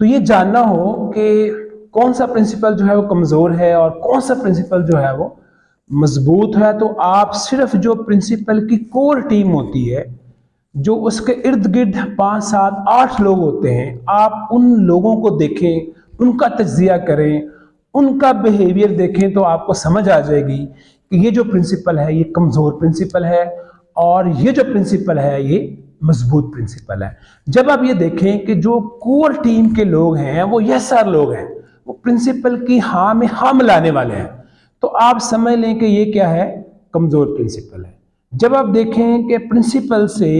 तो ये जानना हो कि कौन सा प्रिंसिपल जो है वो कमज़ोर है और कौन सा प्रिंसिपल जो है वो मजबूत है, तो आप सिर्फ जो प्रिंसिपल की कोर टीम होती है, जो उसके इर्द गिर्द 5 7 8 लोग होते हैं, आप उन लोगों को देखें, उनका तज्जिया करें, उनका बिहेवियर देखें, तो आपको समझ आ जाएगी कि ये जो प्रिंसिपल है ये कमज़ोर प्रिंसिपल है और ये जो प्रिंसिपल है ये मजबूत प्रिंसिपल है। जब आप ये देखें कि जो कोर टीम के लोग हैं वो यस लोग हैं, वो प्रिंसिपल की हाँ में हाँ मिलाने वाले हैं, तो आप समझ लें कि ये क्या है, कमज़ोर प्रिंसिपल है। जब आप देखें कि प्रिंसिपल से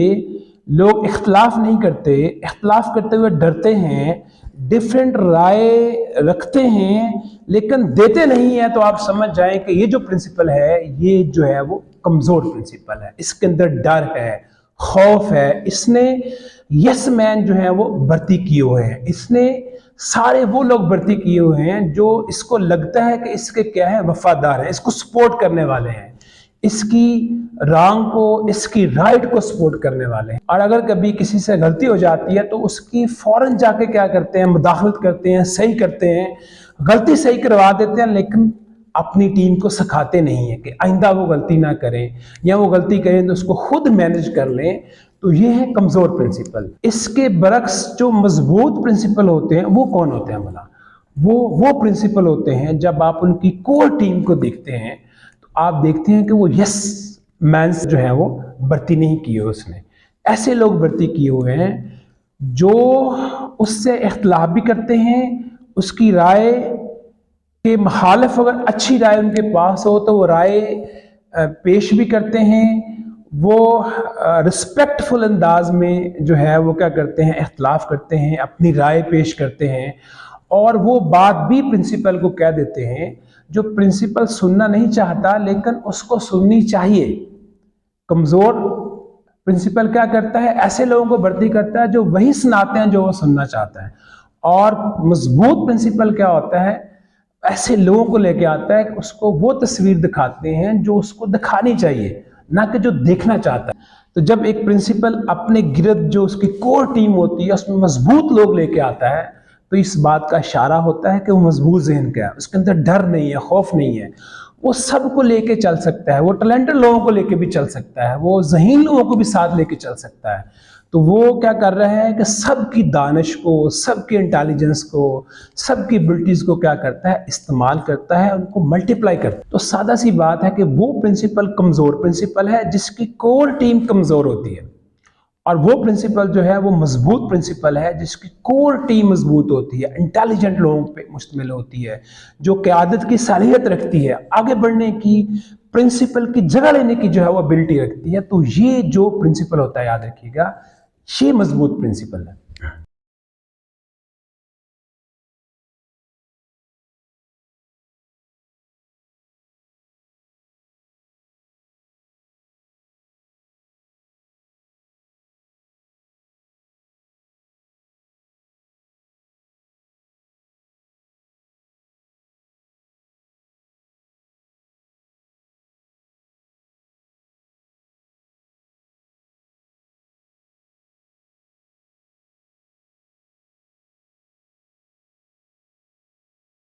लोग इख्तलाफ नहीं करते, इख्तलाफ करते हुए डरते हैं, डिफरेंट राय रखते हैं लेकिन देते नहीं है, तो आप समझ जाएं कि ये जो प्रिंसिपल है ये जो है वो कमज़ोर प्रिंसिपल है। इसके अंदर डर है, खौफ है, इसने यस मैन जो है वो भर्ती किए हुए हैं, इसने सारे वो लोग भर्ती किए हुए हैं जो इसको लगता है कि इसके क्या है, वफादार हैं, इसको सपोर्ट करने वाले हैं, इसकी रॉन्ग को, इसकी राइट को सपोर्ट करने वाले हैं। और अगर कभी किसी से गलती हो जाती है तो उसकी फौरन जाके क्या करते हैं, मुदाखलत करते हैं, सही करते हैं, गलती सही करवा देते हैं, लेकिन अपनी टीम को सिखाते नहीं है कि आइंदा वो गलती ना करें, या वो गलती करें तो उसको खुद मैनेज कर लें। तो ये है कमज़ोर प्रिंसिपल। इसके बरक्स जो मजबूत प्रिंसिपल होते हैं वो कौन होते हैं भला? वो प्रिंसिपल होते हैं जब आप उनकी कोर टीम को देखते हैं तो आप देखते हैं कि वो यस मैंस जो है वो भर्ती नहीं किए उसने, ऐसे लोग भर्ती किए हुए हैं जो उससे इख्तलाफ भी करते हैं, उसकी राय के मुखालिफ अगर अच्छी राय उनके पास हो तो वो राय पेश भी करते हैं, वो रिस्पेक्टफुल अंदाज में जो है वो क्या करते हैं, इख्तलाफ करते हैं, अपनी राय पेश करते हैं, और वो बात भी प्रिंसिपल को कह देते हैं जो प्रिंसिपल सुनना नहीं चाहता लेकिन उसको सुननी चाहिए। कमज़ोर प्रिंसिपल क्या करता है, ऐसे लोगों को भर्ती करता है जो वही सुनाते हैं जो वो सुनना चाहता है। और मजबूत प्रिंसिपल क्या होता है, ऐसे लोगों को लेके आता है कि उसको वो तस्वीर दिखाते हैं जो उसको दिखानी चाहिए, ना कि जो देखना चाहता है। तो जब एक प्रिंसिपल अपने गिरद जो उसकी कोर टीम होती है उसमें मजबूत लोग लेके आता है, तो इस बात का इशारा होता है कि वो मजबूत ज़हन का है, उसके अंदर डर नहीं है, खौफ नहीं है, वो सबको लेके चल सकता है, वो टैलेंटेड लोगों को लेके भी चल सकता है, वो ज़हीन लोगों को भी साथ लेके चल सकता है। तो वो क्या कर रहा है कि सबकी दानिश को, सबकी इंटेलिजेंस को, सबकी एबिलिटीज़ को क्या करता है, इस्तेमाल करता है, उनको मल्टीप्लाई करता है। तो सादा सी बात है कि वो प्रिंसिपल कमज़ोर प्रिंसिपल है जिसकी कोर टीम कमज़ोर होती है, और वो प्रिंसिपल जो है वो मजबूत प्रिंसिपल है जिसकी कोर टीम मजबूत होती है, इंटेलिजेंट लोगों पे मुश्तमिल होती है, जो क़यादत की सालियत रखती है, आगे बढ़ने की, प्रिंसिपल की जगह लेने की जो है वो एबिलिटी रखती है। तो ये जो प्रिंसिपल होता है, याद रखिएगा, ये मजबूत प्रिंसिपल है।